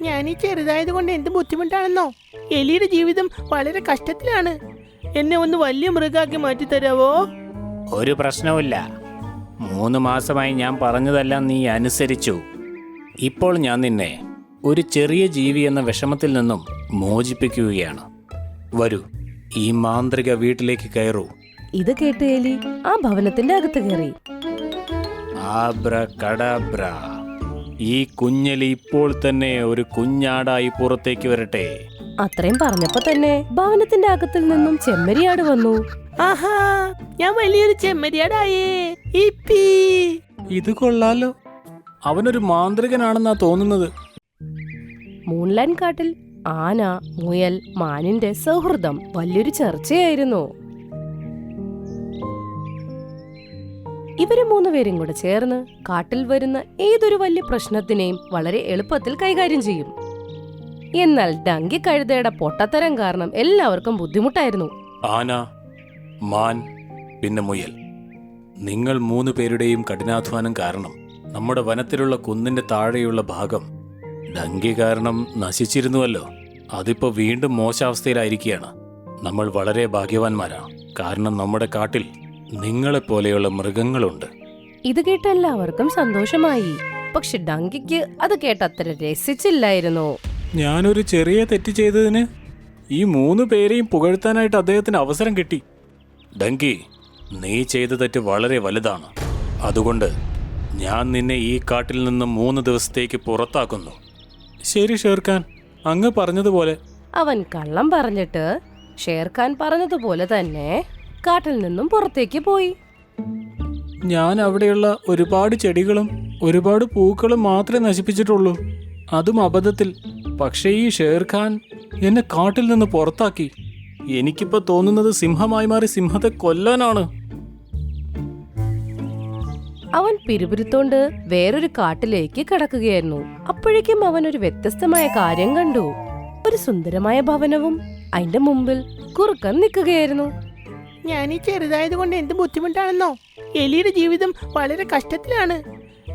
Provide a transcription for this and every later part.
ഞാൻ ഈ ചെറുതായത് കൊണ്ട് എന്ത് ബുദ്ധിമുട്ടാണെന്നോ. എലിയുടെ ജീവിതം വളരെ കഷ്ടത്തിലാണ്. എന്നെ ഒന്ന് വലിയ മൃഗാക്കി മാറ്റി തരാവോ? ഒരു പ്രശ്നവുമില്ല. 3 മാസമായി ഞാൻ പറഞ്ഞതെല്ലാം നീ അനുസരിച്ചു. ഇപ്പോൾ ഞാൻ നിന്നെ ഒരു ചെറിയ ജീവി എന്ന വിഷമത്തിൽ നിന്നും മോചിപ്പിക്കുകയാണ്. വരൂ, ഈ മാന്ത്രിക വീട്ടിലേക്ക് കയറൂ. ഇത് കേട്ട് എലി ആ ഭവനത്തിന്റെ അകത്ത് കയറി. ആബ്രകഡാബ്ര, ഈ കുഞ്ഞെലി ഇപ്പോൾ തന്നെ ഒരു കുഞ്ഞാടായി പുറത്തേക്ക് വരട്ടെ. അത്രയും പറഞ്ഞപ്പോ തന്നെ ഭവനത്തിന്റെ അകത്തിൽ നിന്നും ചെമ്മരിയാട് വന്നു. ആഹാ, ഞാൻ വലിയൊരു ചെമ്മരിയാടായേ. ഇപ്പി. ഇത് കൊള്ളാലോ. അവനൊരു മാന്ത്രികനാണെന്നാ തോന്നുന്നത്. മൂൺലൈൻ കാട്ടിൽ ആന, മുയൽ, മാനിന്റെ സൗഹൃദം വലിയൊരു ചർച്ചയായിരുന്നു. ഇവര് 3 പേരും കൂടെ ചേർന്ന് കാട്ടിൽ വരുന്ന ഏതൊരു വലിയ പ്രശ്നത്തിനെയും വളരെ എളുപ്പത്തിൽ കൈകാര്യം ചെയ്യും. എന്നാൽ ഡങ്കി കഴുതയുടെ പൊട്ടത്തരം കാരണം എല്ലാവർക്കും ബുദ്ധിമുട്ടായിരുന്നു. ആന, മാൻ, പിന്നെ മുയൽ, നിങ്ങൾ 3 പേരുടെയും കഠിനാധ്വാനം കാരണം നമ്മുടെ വനത്തിലുള്ള കുന്നിന്റെ താഴെയുള്ള ഭാഗം ഡങ്കി കാരണം നശിച്ചിരുന്നുവല്ലോ. അതിപ്പോ വീണ്ടും മോശാവസ്ഥയിലായിരിക്കുകയാണ്. നമ്മൾ വളരെ ഭാഗ്യവാന്മാരാണ്, കാരണം നമ്മുടെ കാട്ടിൽ നിങ്ങളെപ്പോലെയുള്ള മൃഗങ്ങളുണ്ട്. ഇത് കേട്ട എല്ലാവർക്കും സന്തോഷമായി. പക്ഷെ ഡങ്കിക്ക് അത് കേട്ടത്ര രസിച്ചില്ലായിരുന്നു. ഞാനൊരു ചെറിയ തെറ്റ് ചെയ്തതിന് ഈ 3 പേരെയും പുകഴ്ത്താനായിട്ട് അദ്ദേഹത്തിന് അവസരം കിട്ടി. ഡങ്കി, നീ ചെയ്ത തെറ്റ് വളരെ വലുതാണ്. അതുകൊണ്ട് ഞാൻ നിന്നെ ഈ കാട്ടിൽ നിന്ന് 3 ദിവസത്തേക്ക് പുറത്താക്കുന്നു. ശരി ഷേർഖാൻ, അങ്ങ് പറഞ്ഞതുപോലെ. അവൻ കള്ളം പറഞ്ഞിട്ട് ഷേർഖാൻ പറഞ്ഞതുപോലെ തന്നെ കാട്ടിൽ നിന്നും പുറത്തേക്ക് പോയി. ഞാൻ അവിടെയുള്ള ഒരുപാട് ചെടികളും ഒരുപാട് പൂക്കളും മാത്രമേ നശിപ്പിച്ചിട്ടുള്ളൂ, അതും അബദ്ധത്തിൽ. പക്ഷേ ഈ ഷേർഖാൻ എന്നെ കാട്ടിൽ നിന്ന് പുറത്താക്കി. എനിക്കിപ്പോ തോന്നുന്നത് സിംഹമായി മാറി സിംഹത്തെ കൊല്ലാനാണ്. അവൻ പിറുപിറുത്തോണ്ട് വേറൊരു കാട്ടിലേക്ക് കടക്കുകയായിരുന്നു. അപ്പോഴേക്കും അവൻ ഒരു വ്യത്യസ്തമായ കാര്യം കണ്ടു. ഒരു സുന്ദരമായ ഭവനവും അതിന്റെ മുമ്പിൽ കുറുക്കൻ നിൽക്കുകയായിരുന്നു. ഞാൻ ഈ ചെറുതായത് കൊണ്ട് എന്ത് ബുദ്ധിമുട്ടാണെന്നോ. എലിയുടെ ജീവിതം വളരെ കഷ്ടത്തിലാണ്.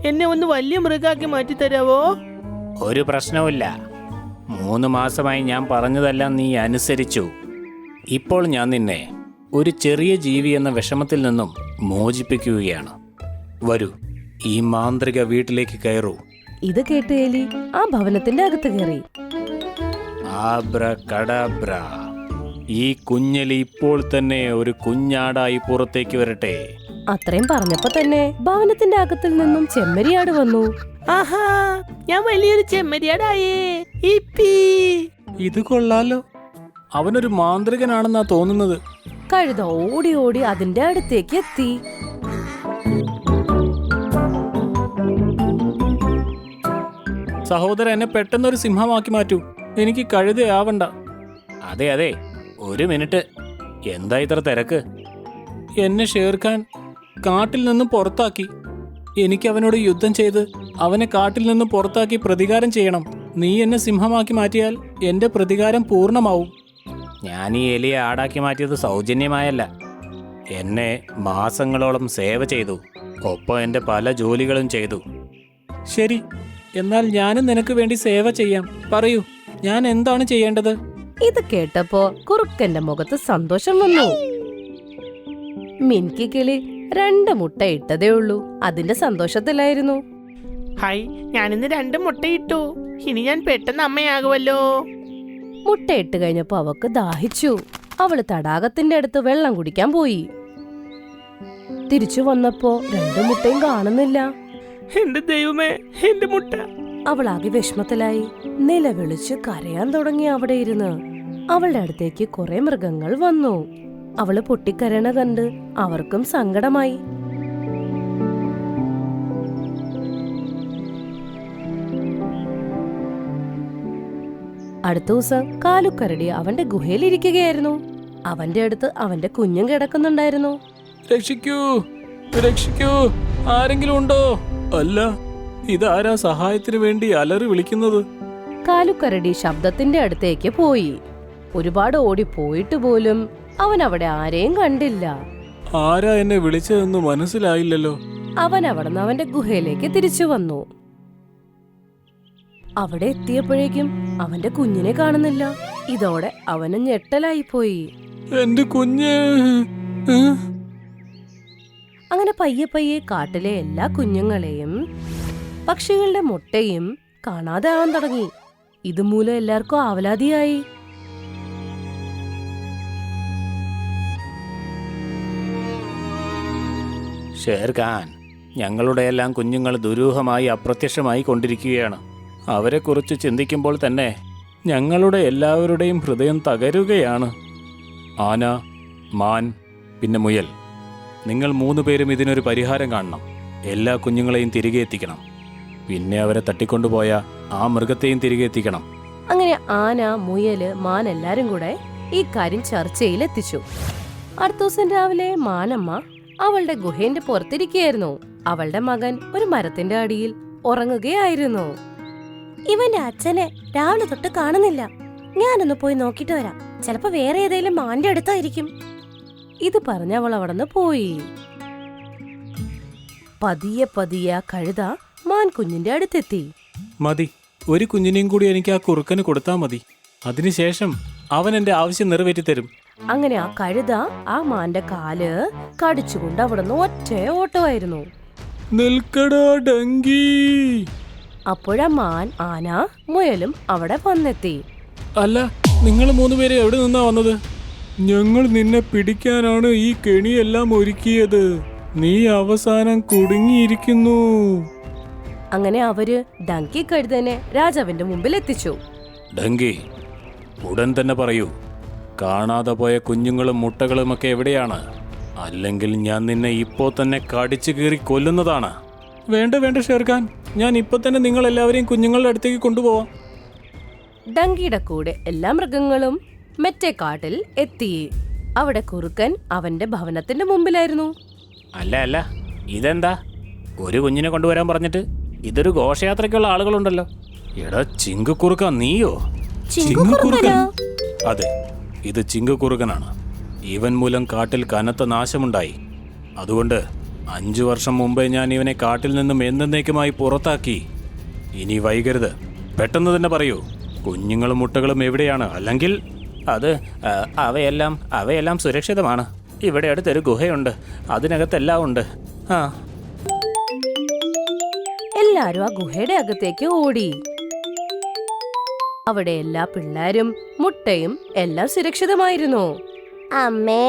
എന്നെ ഒന്ന് വലിയ മൃഗാക്കി മാറ്റി തരാവോ? ഒരു പ്രശ്നവുമില്ല. 3 മാസമായി ഞാൻ പറഞ്ഞതെല്ലാം നീ അനുസരിച്ചു. ഇപ്പോൾ ഞാൻ നിന്നെ ഒരു ചെറിയ ജീവി എന്ന വിഷമത്തിൽ നിന്നും മോചിപ്പിക്കുകയാണ്. വരൂ, ഈ മാന്ത്രിക വീട്ടിലേക്ക് കയറൂ. ഇത് കേട്ട് എലി ആ ഭവനത്തിന്റെ അകത്ത് കയറി. ആബ്രകഡാബ്ര, ഈ കുഞ്ഞെലി ഇപ്പോൾ തന്നെ ഒരു കുഞ്ഞാടായി പുറത്തേക്ക് വരട്ടെ. അത്രയും പറഞ്ഞപ്പോ തന്നെ ഭവനത്തിന്റെ അകത്തിൽ നിന്നും ചെമ്മരിയാട് വന്നു. ആഹാ, ഞാൻ വലിയൊരു ചെമ്മരിയാടായേ. ഇപ്പി. ഇത് കൊള്ളാലോ. അവനൊരു മാന്ത്രികനാണെന്നാ തോന്നുന്നത്. കഴുത ഓടി ഓടി അതിന്റെ അടുത്തേക്ക് എത്തി. സഹോദരൻ, എന്നെ പെട്ടെന്നൊരു സിംഹമാക്കി മാറ്റൂ. എനിക്ക് കഴുതയാവണ്ട. അതെ അതെ, 1 മിനിറ്റ്. എന്താ ഇത്ര തിരക്ക്? എന്നെ ഷേർഖാൻ കാട്ടിൽ നിന്നും പുറത്താക്കി. എനിക്ക് അവനോട് യുദ്ധം ചെയ്ത് അവനെ കാട്ടിൽ നിന്നും പുറത്താക്കി പ്രതികാരം ചെയ്യണം. നീ എന്നെ സിംഹമാക്കി മാറ്റിയാൽ എന്റെ പ്രതികാരം പൂർണ്ണമാവും. ഞാൻ ഈ എലിയെ ആടാക്കി മാറ്റിയത് സൗജന്യമായല്ല. എന്നെ മാസങ്ങളോളം സേവ ചെയ്തു. ഒപ്പം എന്റെ പല ജോലികളും ചെയ്തു. ശരി, എന്നാൽ ഞാനും നിനക്ക് വേണ്ടി സേവ ചെയ്യാം. പറയൂ, ഞാൻ എന്താണ് ചെയ്യേണ്ടത്? ഇത് കേട്ടപ്പോ കുറുക്കന്റെ മുഖത്ത് സന്തോഷം വന്നു. മിൻകി കിളി 2 മുട്ട ഇട്ടതേ ഉള്ളൂ. അതിന്റെ സന്തോഷത്തിലായിരുന്നു. ഹായ്, ഞാനിന്ന് 2 മുട്ടയിട്ടു. ഇനി ഞാൻ പെട്ടെന്ന് അമ്മയാകുമല്ലോ. മുട്ട ഇട്ട് കഴിഞ്ഞപ്പോ അവക്ക് ദാഹിച്ചു. അവള് തടാകത്തിന്റെ അടുത്ത് വെള്ളം കുടിക്കാൻ പോയി. തിരിച്ചു വന്നപ്പോ 2 മുട്ടയും കാണുന്നില്ല. എന്റെ ദൈവമേ, എന്റെ മുട്ട. അവളാകെ വിഷമത്തിലായി നിലവിളിച്ച് കരയാൻ തുടങ്ങി. അവിടെ ഇരുന്ന് അവളുടെ അടുത്തേക്ക് കുറെ മൃഗങ്ങൾ വന്നു. അവള് പൊട്ടിക്കരയണ കണ്ട് അവർക്കും സങ്കടമായി. അടുത്ത ദിവസം കാലുക്കരടി അവന്റെ ഗുഹയിലിരിക്കുകയായിരുന്നു. അവന്റെ അടുത്ത് അവന്റെ കുഞ്ഞും കിടക്കുന്നുണ്ടായിരുന്നു. രക്ഷിക്കൂ, രക്ഷിക്കൂ, ആരെങ്കിലും ഉണ്ടോ? അല്ല, ഇതാരാ സഹായത്തിന് വേണ്ടി അലറി വിളിക്കുന്നത്? കാലുക്കരടി ശബ്ദത്തിന്റെ അടുത്തേക്ക് പോയി. ഒരുപാട് ഓടിപ്പോയിട്ട് പോലും അവൻ അവിടെ ആരെയും കണ്ടില്ല. ആരാ എന്നെ വിളിച്ചതെന്ന് മനസ്സിലായില്ലല്ലോ. അവൻ അവിടുന്ന് അവന്റെ ഗുഹയിലേക്ക് തിരിച്ചു വന്നു. അവിടെ എത്തിയപ്പോഴേക്കും അവന്റെ കുഞ്ഞിനെ കാണുന്നില്ല. ഇതോടെ അവന് ഞെട്ടലായിപ്പോയി. എന്റെ കുഞ്ഞ്. അങ്ങനെ പയ്യെ പയ്യെ കാട്ടിലെ എല്ലാ കുഞ്ഞുങ്ങളെയും പക്ഷികളുടെ മുട്ടയും കാണാതെ ആവാൻ തുടങ്ങി. ഇതുമൂലം എല്ലാവർക്കും ആവലാതിയായി. ഷേർഖാൻ, ഞങ്ങളുടെ എല്ലാം കുഞ്ഞുങ്ങൾ ദുരൂഹമായി അപ്രത്യക്ഷമായി കൊണ്ടിരിക്കുകയാണ്. അവരെക്കുറിച്ച് ചിന്തിക്കുമ്പോൾ തന്നെ ഞങ്ങളുടെ എല്ലാവരുടെയും ഹൃദയം തകരുകയാണ്. ആന, മാൻ, പിന്നെ മുയൽ, നിങ്ങൾ 3 പേരും ഇതിനൊരു പരിഹാരം കാണണം. എല്ലാ കുഞ്ഞുങ്ങളെയും തിരികെ എത്തിക്കണം. പിന്നെ അവരെ തട്ടിക്കൊണ്ടുപോയ ആ മൃഗത്തെയും തിരികെ എത്തിക്കണം. അങ്ങനെ ആന, മുയല്, മാൻ എല്ലാരും കൂടെ ഈ കാര്യം ചർച്ചയിലെത്തിച്ചു. അടുത്ത ദിവസം രാവിലെ മാനമ്മ അവളുടെ ഗുഹേന്റെ പുറത്തിരിക്കുകയായിരുന്നു. അവളുടെ മകൻ ഒരു മരത്തിന്റെ അടിയിൽ ഉറങ്ങുകയായിരുന്നു. ഇവന്റെ അച്ഛനെ രാവിലെ തൊട്ട് കാണുന്നില്ല. ഞാനൊന്ന് പോയി നോക്കിട്ട് വരാം. ചിലപ്പോ വേറെ ഏതെങ്കിലും മാന്റെ അടുത്തായിരിക്കും. ഇത് പറഞ്ഞ അവൾ അവിടുന്ന് പോയി. പതിയെ പതിയെ കഴുത മാൻ കുഞ്ഞിന്റെ അടുത്തെത്തി. മതി, ഒരു കുഞ്ഞിനെയും കൂടി എനിക്ക് ആ കുറുക്കന് കൊടുത്താൽ മതി. അതിനുശേഷം അവൻ എന്റെ ആവശ്യം നിറവേറ്റിത്തരും. അങ്ങനെ ആ കഴുത ആ മാന്റെ കാല് കടിച്ചുകൊണ്ട് അവിടുന്ന് ഒറ്റ ഓട്ടമായിരുന്നു. നിൽക്കടാ ഡങ്കി. അപ്പോഴാ മാൻ, ആന, മുയലും അവിടെ വന്നെത്തി. അല്ല, നിങ്ങൾ 3 പേര് എവിടെ നിന്നാ വന്നത്? ഞങ്ങൾ നിന്നെ പിടിക്കാനാണ് ഈ കെണിയെല്ലാം ഒരുക്കിയത്. നീ അവസാനം കുടുങ്ങിയിരിക്കുന്നു. അങ്ങനെ അവര് ഡങ്കി കഴുതനെ രാജാവിന്റെ മുമ്പിൽ എത്തിച്ചു. ഡങ്കി, ഉടൻ തന്നെ പറയൂ, കാണാതെ പോയ കുഞ്ഞുങ്ങളും മുട്ടകളുമൊക്കെ എവിടെയാണ്? അല്ലെങ്കിൽ ഞാൻ നിന്നെ ഇപ്പോ തന്നെ കടിച്ചു കീറി കൊല്ലുന്നതാണ്. വേണ്ട വേണ്ട ഷേർഖാൻ, ഞാൻ ഇപ്പൊ തന്നെ നിങ്ങൾ എല്ലാവരെയും കുഞ്ഞുങ്ങളുടെ അടുത്തേക്ക് കൊണ്ടുപോവാം. ഡങ്കിയുടെ കൂടെ എല്ലാ മൃഗങ്ങളും മറ്റേ കാട്ടിൽ എത്തി. അവിടെ കുറുക്കൻ അവന്റെ ഭവനത്തിന്റെ മുമ്പിലായിരുന്നു. അല്ല അല്ല, ഇതെന്താ ഒരു കുഞ്ഞിനെ കൊണ്ടുവരാൻ പറഞ്ഞിട്ട്? ഇതൊരു ഘോഷയാത്രയ്ക്കുള്ള ആളുകളുണ്ടല്ലോ. എടാ ചിങ്കുക്കുറുക്ക, നീയോ? ചിങ്കുക്കുറുക്കൻ? അതെ, ഇത് ചിങ്കുക്കുറുക്കനാണ്. ഇവൻ മൂലം കാട്ടിൽ കനത്ത നാശമുണ്ടായി. അതുകൊണ്ട് 5 വർഷം മുമ്പേ ഞാൻ ഇവനെ കാട്ടിൽ നിന്നും എന്നേക്കുമായി പുറത്താക്കി. ഇനി വൈകരുത്, പെട്ടെന്ന് തന്നെ പറയൂ, കുഞ്ഞുങ്ങളും മുട്ടകളും എവിടെയാണ്? അല്ലെങ്കിൽ അത് അവയെല്ലാം സുരക്ഷിതമാണ്. ഇവിടെ അടുത്തൊരു ഗുഹയുണ്ട്, അതിനകത്തെല്ലാം ഉണ്ട്. ആ. എല്ലാരും ആ ഗുഹയുടെ അകത്തേക്ക് ഓടി. അവിടെ എല്ലാ പിള്ളേരും മുട്ടയും എല്ലാം സുരക്ഷിതമായിരുന്നു. അമ്മേ,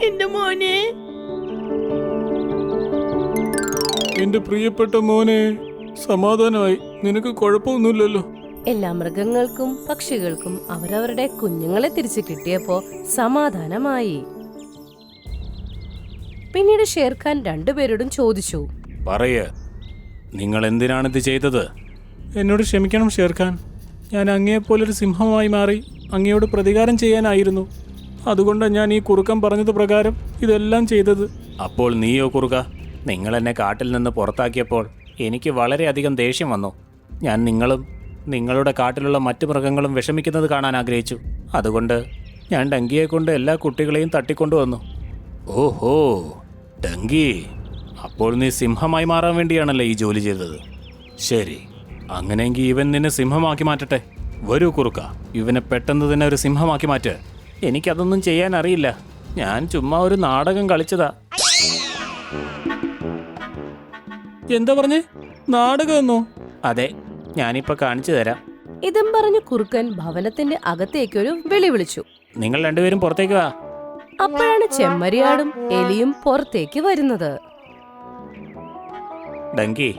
എന്റെ മോനെ. എന്റെ പ്രിയപ്പെട്ട മോനെ, സമാധാനമായി. നിനക്ക് കുഴപ്പമൊന്നുമില്ലല്ലോ. എല്ലാ മൃഗങ്ങൾക്കും പക്ഷികൾക്കും അവരവരുടെ കുഞ്ഞുങ്ങളെ തിരിച്ചു കിട്ടിയപ്പോ സമാധാനമായി. പിന്നീട് ഷേർഖാൻ 2 പേരോടും ചോദിച്ചു, പറയ്, നിങ്ങൾ എന്തിനാണിത് ചെയ്തത്? എന്നോട് ക്ഷമിക്കണം ഷേർഖാൻ, ഞാൻ അങ്ങയെപ്പോലൊരു സിംഹമായി മാറി അങ്ങയോട് പ്രതികാരം ചെയ്യാനായിരുന്നു. അതുകൊണ്ടാണ് ഞാൻ ഈ കുറുക്കൻ പറഞ്ഞത് പ്രകാരം ഇതെല്ലാം ചെയ്തത്. അപ്പോൾ നീയോ കുറുക്ക? നിങ്ങൾ എന്നെ കാട്ടിൽ നിന്ന് പുറത്താക്കിയപ്പോൾ എനിക്ക് വളരെയധികം ദേഷ്യം വന്നു. ഞാൻ നിങ്ങളും നിങ്ങളുടെ കാട്ടിലുള്ള മറ്റു മൃഗങ്ങളും വിഷമിക്കുന്നത് കാണാൻ ആഗ്രഹിച്ചു. അതുകൊണ്ട് ഞാൻ ഡങ്കിയെ കൊണ്ട് എല്ലാ കുട്ടികളെയും തട്ടിക്കൊണ്ടുവന്നു. ഓഹോ ഡങ്കി, അപ്പോൾ നീ സിംഹമായി മാറാൻ വേണ്ടിയാണല്ലേ ഈ ജോലി ചെയ്തത്? ശരി, അങ്ങനെയെങ്കിൽ ഇവൻ നിന്നെ സിംഹമാക്കി മാറ്റട്ടെ. വരൂ കുറുക്ക, ഇവനെ പെട്ടെന്ന് തന്നെ ഒരു സിംഹമാക്കി മാറ്റ്. എനിക്കതൊന്നും ചെയ്യാൻ അറിയില്ല, ഞാൻ ചുമ്മാ ഒരു നാടകം കളിച്ചതാ. എന്താ പറഞ്ഞേ? നാടകമെന്നോ? അതെ, ഞാനിപ്പോ കാണിച്ചു തരാം. ഇതും പറഞ്ഞു കുറുക്കൻ ഭവനത്തിന്റെ അകത്തേക്കൊരു വിളി വിളിച്ചു. നിങ്ങൾ 2 പേരും പുറത്തേക്ക് വാ. അപ്പോഴാണ് ചെമ്മരിയാടും എലിയും പുറത്തേക്ക് വരുന്നത്. ഡങ്കി,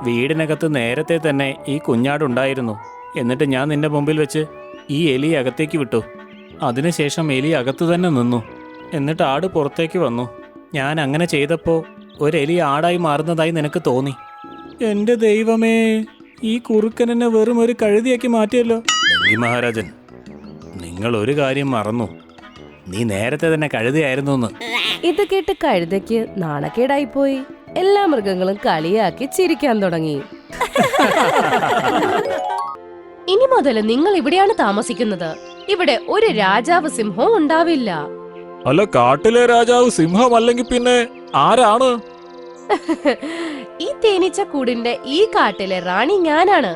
വീടിനകത്ത് നേരത്തെ തന്നെ ഈ കുഞ്ഞാടുണ്ടായിരുന്നു. എന്നിട്ട് ഞാൻ നിന്റെ മുമ്പിൽ വെച്ച് ഈ എലി അകത്തേക്ക് വിട്ടു. അതിനുശേഷം എലി അകത്ത് തന്നെ നിന്നു. എന്നിട്ട് ആട് പുറത്തേക്ക് വന്നു. ഞാൻ അങ്ങനെ ചെയ്തപ്പോൾ ഒരെലി ആടായി മാറുന്നതായി നിനക്ക് തോന്നി. എൻ്റെ ദൈവമേ, ഈ കുറുക്കൻ എന്നെ വെറും ഒരു കഴുതിയാക്കി മാറ്റിയല്ലോ. ഡങ്കി മഹാരാജൻ, നിങ്ങൾ ഒരു കാര്യം മറന്നു. നീ നേരത്തെ തന്നെ കഴുതയായിരുന്നു എന്ന്. ഇത് കേട്ട് കഴുതയ്ക്ക് നാണക്കേടായിപ്പോയി. എല്ലാ മൃഗങ്ങളും കളിയാക്കി ചിരിക്കാൻ തുടങ്ങി. ഇനി മുതൽ നിങ്ങൾ ഇവിടെയാണ് താമസിക്കുന്നത്. ഇവിടെ ഒരു രാജാവ് സിംഹവും ഉണ്ടാവില്ല. അല്ല, കാട്ടിലെ രാജാവ് സിംഹമല്ലെങ്കിൽ പിന്നെ ആരാണ്? ഈ തേനീച്ച കൂടിന്റെ ഈ കാട്ടിലെ റാണി ഞാനാണ്.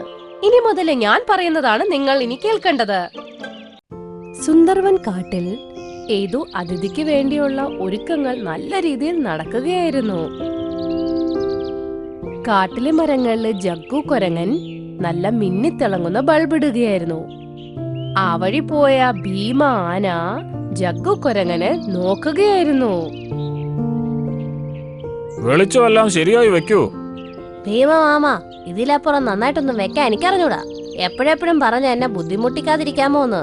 ഇനി മുതൽ ഞാൻ പറയുന്നതാണ് നിങ്ങൾ ഇനി കേൾക്കേണ്ടത്. സുന്ദർവൻ കാട്ടിൽ ഏതോ അതിഥിക്ക് വേണ്ടിയുള്ള ഒരുക്കങ്ങൾ നല്ല രീതിയിൽ നടക്കുകയായിരുന്നു. കാട്ടിലെ മരങ്ങളില് ജഗ്ഗു കുരങ്ങൻ നല്ല മിന്നിത്തിളങ്ങുന്ന ബൾബിടുകയായിരുന്നു. ആ വഴി പോയ ഭീമ ആന ജഗ്ഗു കുരങ്ങനെ നോക്കുകയായിരുന്നു. വെളിച്ചമെല്ലാം ശരിയായി വെക്കൂ. ഭീമ മാമ, ഇതിലപ്പുറം നന്നായിട്ടൊന്നും വെക്കാൻ എനിക്കറിഞ്ഞൂടാ. എപ്പോഴെപ്പോഴും പറഞ്ഞ എന്നെ ബുദ്ധിമുട്ടിക്കാതിരിക്കാമോ എന്ന്.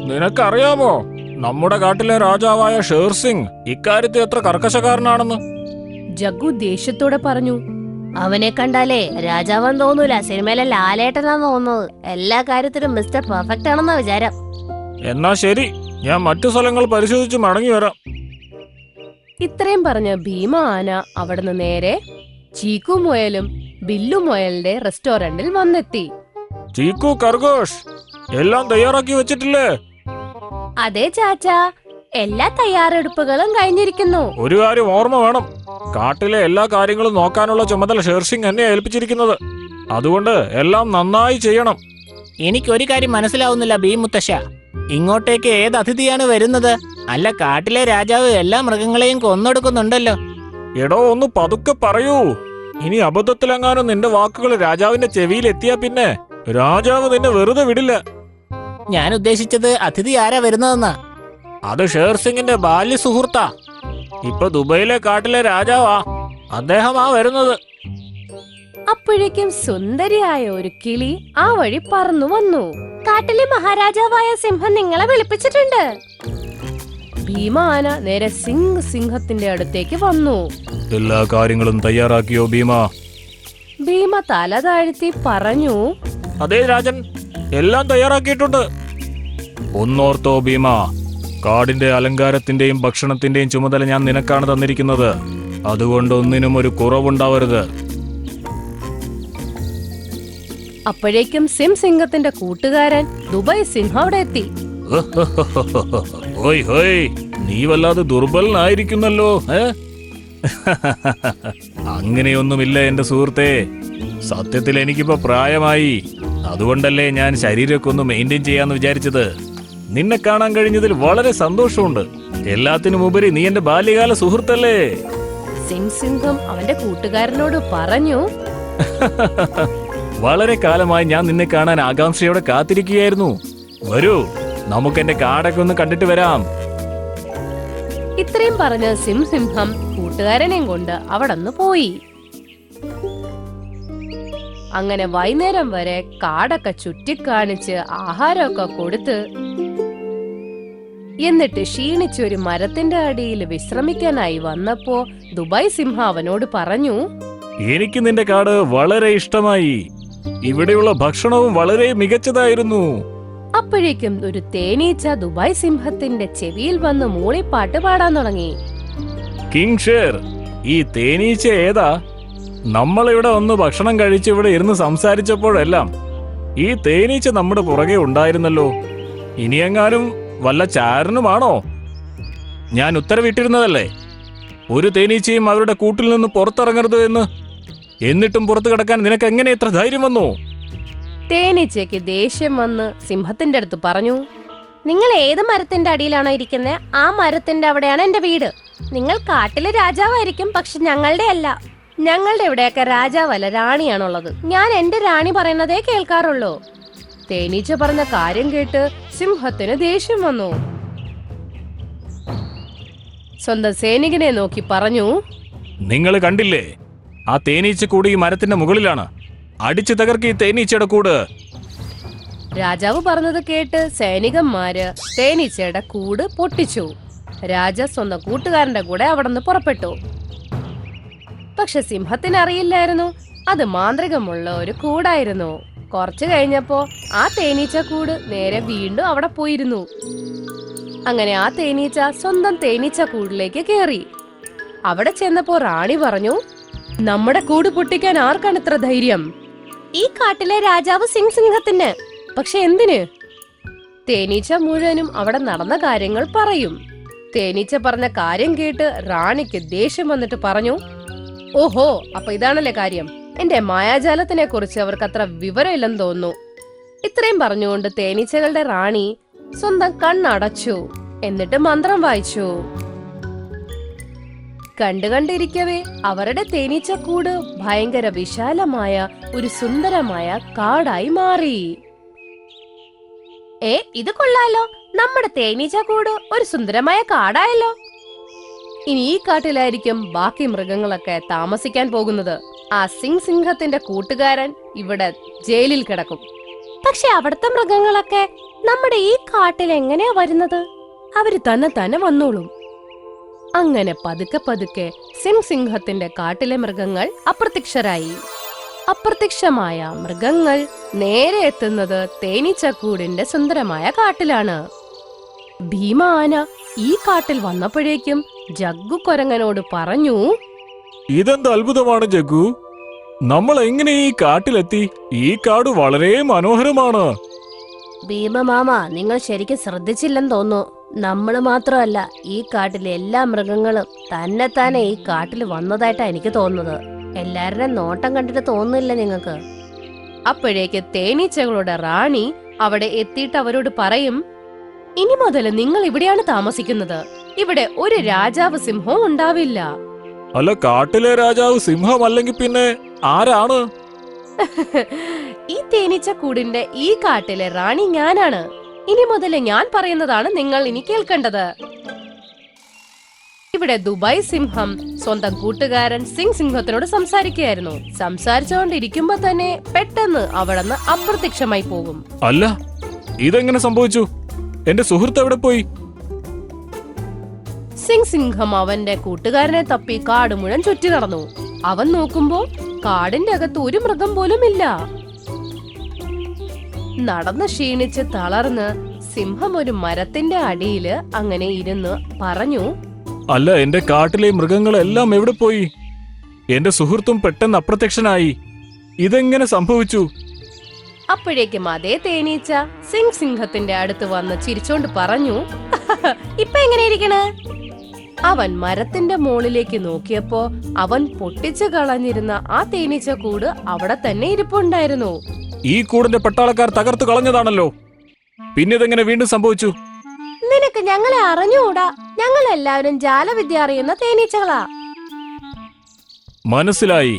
നിനക്കറിയാമോ നമ്മുടെ കാട്ടിലെ രാജാവായ ഷേർസിംഗ് ഇക്കാര്യത്തിൽ എത്ര കർക്കശക്കാരനാണെന്ന്? ജഗ്ഗു ദേഷ്യത്തോടെ പറഞ്ഞു. അവനെ കണ്ടാലേ രാജാവൻ തോന്നൂല, സിനിമയിലെ ലാലേട്ടനാന്ന് തോന്നുന്നത്. എല്ലാ കാര്യത്തിലും മിസ്റ്റർ പെർഫെക്റ്റ് ആണെന്ന വിചാരം. എന്നാ ശരി, ഞാൻ മറ്റു സ്ഥലങ്ങൾ പരിശോധിച്ച് മടങ്ങി വരാം. ഇത്രയും പറഞ്ഞ് ഭീമ ആന അവിടുന്ന് നേരെ ചീക്കു മുയലും ബില്ലു മുയലിന്റെ റെസ്റ്റോറന്റിൽ വന്നെത്തി. ചീക്കു, ഖർഗോഷ്, എല്ലാം തയ്യാറാക്കി വെച്ചിട്ടില്ലേ? അതെ ചാച്ചാ, എല്ലാ തയ്യാറെടുപ്പുകളും കഴിഞ്ഞിരിക്കുന്നു. ഒരു കാര്യം ഓർമ്മ വേണം, കാട്ടിലെ എല്ലാ കാര്യങ്ങളും നോക്കാനുള്ള ചുമതല ഷേർസിംഗ് എന്നെ ഏൽപ്പിച്ചിരിക്കുന്നത്. അതുകൊണ്ട് എല്ലാം നന്നായി ചെയ്യണം. എനിക്കൊരു കാര്യം മനസ്സിലാവുന്നില്ല ഭീമുത്തശ്ശ, ഇങ്ങോട്ടേക്ക് ഏത് അതിഥിയാണ് വരുന്നത്? അല്ല, കാട്ടിലെ രാജാവ് എല്ലാ മൃഗങ്ങളെയും കൊന്നൊടുക്കുന്നുണ്ടല്ലോ. എടോ, ഒന്ന് പതുക്കെ പറയൂ. ഇനി അബദ്ധത്തിലെങ്ങാനും നിന്റെ വാക്കുകൾ രാജാവിന്റെ ചെവിയിൽ എത്തിയാ പിന്നെ രാജാവ് നിന്നെ വെറുതെ വിടില്ല. ഞാൻ ഉദ്ദേശിച്ചത് അതിഥി ആരാ വരുന്നതെന്നാ. അത് ഷേർസിംഗിന്റെ ബാല്യ സുഹൃത്താ. ഇപ്പൊ ദുബൈയിലെ കാട്ടിലെ രാജാവാ. അദ്ദേഹമാ വരുന്നത്. അപ്പോഴേക്കും സുന്ദരിയായ ഒരു കിളി ആ വഴി പറന്നു വന്നു. കാട്ടിലെ മഹാരാജാവായ സിംഹം നിങ്ങളെ വിളിപ്പിച്ചിട്ടുണ്ട്. ഭീമ ആന നേരെ സിംഹത്തിന്റെ അടുത്തേക്ക് വന്നു. എല്ലാ കാര്യങ്ങളും തയ്യാറാക്കിയോ ഭീമ? ഭീമ തല താഴ്ത്തി പറഞ്ഞു. അതേ രാജൻ, എല്ലാം തയ്യാറാക്കിയിട്ടുണ്ട്. ഒന്നോർത്തോ ഭീമ, കാടിന്റെ അലങ്കാരത്തിന്റെയും ഭക്ഷണത്തിന്റെയും ചുമതല ഞാൻ നിനക്കാണ് തന്നിരിക്കുന്നത്. അതുകൊണ്ട് ഒന്നിനും ഒരു കുറവുണ്ടാവരുത്. അപ്പോഴേക്കും സിംഹത്തിന്റെ കൂട്ടുകാരൻ ദുബായ് സിംഹം അവിടെ എത്തി. ഹോയ് ഹോയ്, നീ വല്ലാതെ ദുർബലനായിരിക്കുന്നല്ലോ. അങ്ങനെയൊന്നുമില്ല എന്റെ സുഹൃത്തെ. സത്യത്തിൽ എനിക്കിപ്പോ പ്രായമായി. അതുകൊണ്ടല്ലേ ഞാൻ ശരീരമൊക്കെ ഒന്ന് മെയിൻറ്റെയിൻ ചെയ്യാന്ന് വിചാരിച്ചത്. നിന്നെ കാണാൻ കഴിഞ്ഞതിൽ വളരെ സന്തോഷമുണ്ട്. എല്ലാത്തിനും ഉപരി നീ എന്റെ ബാല്യകാല സുഹൃത്തല്ലേ. സിംഹം അവന്റെ കൂട്ടുകാരനോട് പറഞ്ഞു. വളരെ കാലമായി ഞാൻ നിന്നെ കാണാൻ ആകാംക്ഷയോടെ കാത്തിരിക്കുകയായിരുന്നു. വരൂ, നമുക്ക് എന്റെ കാടൊക്കെ ഒന്ന് കണ്ടിട്ട് വരാം. ഇത്രയും പറഞ്ഞ് സിംഹം കൂട്ടുകാരനെയും കൊണ്ട് അവിടന്ന് പോയി. അങ്ങനെ വൈകുന്നേരം വരെ കാടൊക്കെ ചുറ്റിക്കാണിച്ച് ആഹാരമൊക്കെ കൊടുത്ത് എന്നിട്ട് ക്ഷീണിച്ച് ഒരു മരത്തിന്റെ അടിയിൽ വിശ്രമിക്കാനായി വന്നപ്പോ ദുബായ് സിംഹം അവനോട് പറഞ്ഞു. എനിക്ക് നിന്റെ കാട് വളരെ ഇഷ്ടമായി. ഇവിടെയുള്ള ഭക്ഷണവും വളരെ മികച്ചതായിരുന്നു. അപ്പോഴേക്കും ഒരു തേനീച്ച ദുബായ് സിംഹത്തിന്റെ ചെവിയിൽ വന്ന് മൂളിപ്പാട്ട് പാടാൻ തുടങ്ങി. കിങ് ഷേർ, ഈ തേനീച്ച ഏതാ? നമ്മളിവിടെ ഒന്ന് ഭക്ഷണം കഴിച്ച് ഇവിടെ ഇരുന്ന് സംസാരിച്ചപ്പോഴെല്ലാം ഈ തേനീച്ച നമ്മുടെ പുറകെ ഉണ്ടായിരുന്നല്ലോ. ഇനിയെങ്ങാനും വല്ല ചാരനുമാണോ? ഞാൻ ഉത്തരവിട്ടിരുന്നതല്ലേ ഒരു തേനീച്ചയും അവരുടെ കൂട്ടിൽ നിന്ന് പുറത്തിറങ്ങരുത് എന്ന്. എന്നിട്ടും പുറത്തു കിടക്കാൻ നിനക്ക് എങ്ങനെ ഇത്ര ധൈര്യം വന്നു? തേനീച്ചയ്ക്ക് ദേഷ്യം വന്ന് സിംഹത്തിന്റെ അടുത്ത് പറഞ്ഞു. നിങ്ങൾ ഏത് മരത്തിന്റെ അടിയിലാണോ ഇരിക്കുന്നത്, ആ മരത്തിന്റെ അവിടെയാണ് എന്റെ വീട്. നിങ്ങൾ കാട്ടിലെ രാജാവായിരിക്കും, പക്ഷെ ഞങ്ങളുടെ അല്ല. ഞങ്ങളുടെ ഇവിടെയൊക്കെ രാജാവല്ല, റാണിയാണുള്ളത്. ഞാൻ എന്റെ റാണി പറയുന്നതേ കേൾക്കാറുള്ളൂ. തേനീച്ച പറഞ്ഞ കാര്യം കേട്ട് സിംഹത്തിന് ദേഷ്യം വന്നു. സ്വന്തം സൈനികനെ നോക്കി പറഞ്ഞു. നിങ്ങൾ കണ്ടില്ലേ, ആ തേനീച്ച കൂട് ഈ മരത്തിന്റെ മുകളിലാണ്. അടിച്ചു തകർക്കി തേനീച്ചയുടെ കൂട്. രാജാവ് പറഞ്ഞത് കേട്ട് സൈനികന്മാര് തേനീച്ചയുടെ കൂട് പൊട്ടിച്ചു. രാജ സ്വന്തം കൂട്ടുകാരന്റെ കൂടെ അവിടുന്ന് പുറപ്പെട്ടു. പക്ഷെ സിംഹത്തിന് അറിയില്ലായിരുന്നു അത് മാന്ത്രികമുള്ള ഒരു കൂടായിരുന്നു. കുറച്ചു കഴിഞ്ഞപ്പോ ആ തേനീച്ച കൂട് നേരെ വീണ്ടും അവിടെ പോയിരുന്നു. അങ്ങനെ ആ തേനീച്ച സ്വന്തം തേനീച്ച കൂടിലേക്ക് കേറി. അവിടെ ചെന്നപ്പോ റാണി പറഞ്ഞു, നമ്മുടെ കൂട് പൊട്ടിക്കാൻ ആർക്കാണ് ഇത്ര ധൈര്യം? ഈ കാട്ടിലെ രാജാവ് സിംഹത്തിന്. പക്ഷെ എന്തിന്? തേനീച്ച മുഴുവനും അവിടെ നടന്ന കാര്യങ്ങൾ പറയും. തേനീച്ച പറഞ്ഞ കാര്യം കേട്ട് റാണിക്ക് ദേഷ്യം വന്നിട്ട് പറഞ്ഞു, ഓഹോ, അപ്പൊ ഇതാണല്ലേ കാര്യം. എന്റെ മായാജാലത്തിനെ കുറിച്ച് അവർക്ക് അത്ര വിവരമില്ലെന്ന് തോന്നുന്നു. ഇത്രയും പറഞ്ഞുകൊണ്ട് തേനീച്ചകളുടെ റാണി സ്വന്തം കണ്ണടച്ചു. എന്നിട്ട് മന്ത്രം വായിച്ചു. കണ്ടുകണ്ടിരിക്കവേ അവരുടെ തേനീച്ചക്കൂട് ഭയങ്കര വിശാലമായ ഒരു സുന്ദരമായ കാടായി മാറി. ഇത് കൊള്ളാലോ, നമ്മുടെ തേനീച്ചക്കൂട് ഒരു സുന്ദരമായ കാടായല്ലോ. ഇനി ഈ കാട്ടിലായിരിക്കും ബാക്കി മൃഗങ്ങളൊക്കെ താമസിക്കാൻ പോകുന്നത്. ആ സിംഹത്തിന്റെ കൂട്ടുകാരൻ ഇവിടെ ജയിലിൽ കിടക്കും. പക്ഷെ അവിടുത്തെ മൃഗങ്ങളൊക്കെ നമ്മുടെ ഈ കാട്ടിൽ എങ്ങനെയാ വരുന്നത്? അവര് തന്നെ വന്നോളും. അങ്ങനെ പതുക്കെ പതുക്കെ സിംഹത്തിന്റെ കാട്ടിലെ മൃഗങ്ങൾ അപ്രത്യക്ഷരായി. അപ്രത്യക്ഷമായ മൃഗങ്ങൾ നേരെ എത്തുന്നത് തേനീച്ചക്കൂടിന്റെ സുന്ദരമായ കാട്ടിലാണ്. ഭീമ ആന ഈ കാട്ടിൽ വന്നപ്പോഴേക്കും ജഗ്ഗു കുരങ്ങനോട് പറഞ്ഞു, ഇതെന്ത് അത്ഭുതമാണ് ജഗ്ഗു, നമ്മൾ എങ്ങനെ ഈ കാട്ടിലെത്തി? ഈ കാട് വളരെ മനോഹരമാണ്. ഭീമമാമ, നിങ്ങൾ ശരിക്കും ശ്രദ്ധിച്ചില്ലെന്ന് തോന്നുന്നു. നമ്മള് മാത്രമല്ല, ഈ കാട്ടിലെ എല്ലാ മൃഗങ്ങളും തന്നെ ഈ കാട്ടിൽ വന്നതായിട്ടാ എനിക്ക് തോന്നുന്നത്. എല്ലാവരുടെയും നോട്ടം കണ്ടിട്ട് തോന്നുന്നില്ല നിങ്ങൾക്ക്? അപ്പോഴേക്ക് തേനീച്ചകളുടെ റാണി അവിടെ എത്തിയിട്ട് അവരോട് പറയും, ഇനി മുതൽ നിങ്ങൾ ഇവിടെയാണ് താമസിക്കുന്നത്. ഇവിടെ ഒരു രാജാവ് സിംഹവും ഉണ്ടാവില്ല. അല്ല, കാട്ടിലെ രാജാവ് സിംഹമല്ലെങ്കിൽ പിന്നെ ആരാണ്? ഈ തേനീച്ചക്കൂടിന്റെ ഈ കാട്ടിലെ റാണി ഞാനാണ്. ഇനി മുതൽ ഞാൻ പറയുന്നതാണ് നിങ്ങൾ ഇനി കേൾക്കേണ്ടത്. ഇവിടെ ദുബായ് സിംഹം സ്വന്തം കൂട്ടുകാരൻ സിംഹത്തിനോട് സംസാരിക്കുകയായിരുന്നു. സംസാരിച്ചുകൊണ്ടിരിക്കുമ്പോ തന്നെ പെട്ടെന്ന് അവിടുന്ന് അപ്രത്യക്ഷമായി പോകും. അല്ല, ഇതെങ്ങനെ സംഭവിച്ചു? എന്റെ സുഹൃത്ത് എവിടെ പോയി? സിംഹം അവന്റെ കൂട്ടുകാരനെ തപ്പി കാട് മുഴുവൻ ചുറ്റി നടന്നു. അവൻ നോക്കുമ്പോ കാടിന്റെ അകത്ത് ഒരു മൃഗം പോലും ഇല്ല. നടന്ന് ക്ഷീണിച്ച് തളർന്ന് സിംഹം ഒരു മരത്തിന്റെ അടിയില് അങ്ങനെ ഇരുന്ന് പറഞ്ഞു, അല്ല, എന്റെ കാട്ടിലെ മൃഗങ്ങളെല്ലാം എവിടെ പോയി? എന്റെ സുഹൃത്തും പെട്ടെന്ന് അപ്രത്യക്ഷനായി. ഇതെങ്ങനെ സംഭവിച്ചു? അപ്പോഴേക്കും അതേ തേനീച്ച സിംഹത്തിന്റെ അടുത്ത് വന്ന് ചിരിച്ചോണ്ട് പറഞ്ഞു, ഇപ്പൊ എങ്ങനെയിരിക്കണ്? അവൻ മരത്തിന്റെ മുകളിലേക്ക് നോക്കിയപ്പോ അവൻ പൊട്ടിച്ചു കളഞ്ഞിരുന്ന ആ തേനീച്ച കൂട് അവിടെ തന്നെ ഇരിപ്പുണ്ടായിരുന്നു. ഈ കൂടിന്റെ പട്ടാളക്കാർ തകർത്തു കളഞ്ഞതാണല്ലോ. പിന്നെ ഇതെങ്ങനെ വീണ്ടും സംഭവിച്ചു? നിനക്ക് ഞങ്ങളെ അറിഞ്ഞുകൂടാ. ഞങ്ങൾ എല്ലാവരും ജാലവിദ്യ അറിയുന്ന തേനീച്ചകളാ. മനസ്സിലായി.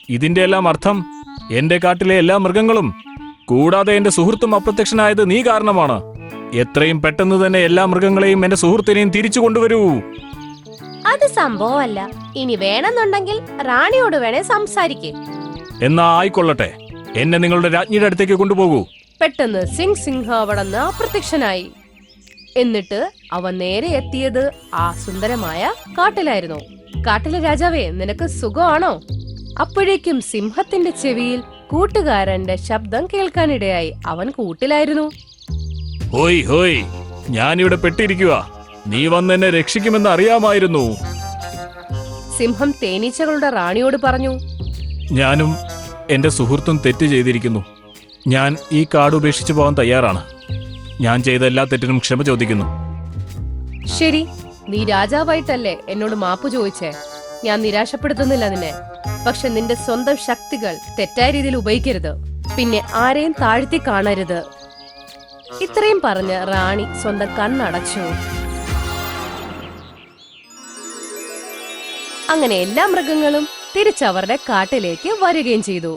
ഇതിന്റെ എല്ലാം അർത്ഥം എന്റെ കാട്ടിലെ എല്ലാ മൃഗങ്ങളും കൂടാതെ എന്റെ സുഹൃത്തും അപ്രത്യക്ഷനായത് നീ കാരണമാണ്. എത്രയും പെട്ടെന്ന് തന്നെ എല്ലാ മൃഗങ്ങളെയും എന്റെ സുഹൃത്തിനെയും തിരിച്ചു കൊണ്ടുവരൂ. അത് സംഭവമല്ല. ഇനി വേണമെന്നുണ്ടെങ്കിൽ റാണിയോട് വേണേ സംസാരിക്കേ. എന്നാ ആയിക്കൊള്ളട്ടെ, എന്നെ നിങ്ങളുടെ രാജ്ഞിയുടെ അടുത്തേക്ക് കൊണ്ടുപോകൂ. പെട്ടെന്ന് സിംഹം അവിടെ നിന്ന് അപ്രത്യക്ഷനായി. എന്നിട്ട് അവൻ നേരെ എത്തിയത് ആ സുന്ദരമായ കാട്ടിലായിരുന്നു. കാട്ടിലെ രാജാവേ, നിനക്ക് സുഖമാണോ? അപ്പോഴേക്കും സിംഹത്തിന്റെ ചെവിയിൽ കൂട്ടുകാരന്റെ ശബ്ദം കേൾക്കാനിടയായി. അവൻ കൂട്ടിലായിരുന്നു. ഹോയ് ഹോയ്, ഞാനിവിടെ പെട്ടിരിക്കുക. നീ വന്ന് എന്നെ രക്ഷിക്കുമെന്ന് അറിയാമായിരുന്നു. സിംഹം തേനീച്ചകളുടെ റാണിയോട് പറഞ്ഞു, ഞാനും എന്റെ സുഹൃത്തും തെറ്റ് ചെയ്തിരിക്കുന്നു. ഞാൻ ഈ കാട് ഉപേക്ഷിച്ചു പോകാൻ തയ്യാറാണ്. ഞാൻ ചെയ്ത എല്ലാ തെറ്റിനും ക്ഷമ ചോദിക്കുന്നു. ശരി, നീ രാജാവായിട്ടല്ലേ എന്നോട് മാപ്പ് ചോദിച്ചേ. ഞാൻ നിരാശപ്പെടുത്തുന്നില്ല നിന്നെ. പക്ഷെ നിന്റെ സ്വന്തം ശക്തികൾ തെറ്റായ രീതിയിൽ ഉപയോഗിക്കരുത്. പിന്നെ ആരെയും താഴ്ത്തി കാണരുത്. ഇത്രയും പറഞ്ഞ് റാണി സ്വന്തം കണ്ണടച്ചു. അങ്ങനെ എല്ലാ മൃഗങ്ങളും തിരിച്ചവരുടെ കാട്ടിലേക്ക് വരികയും ചെയ്തു.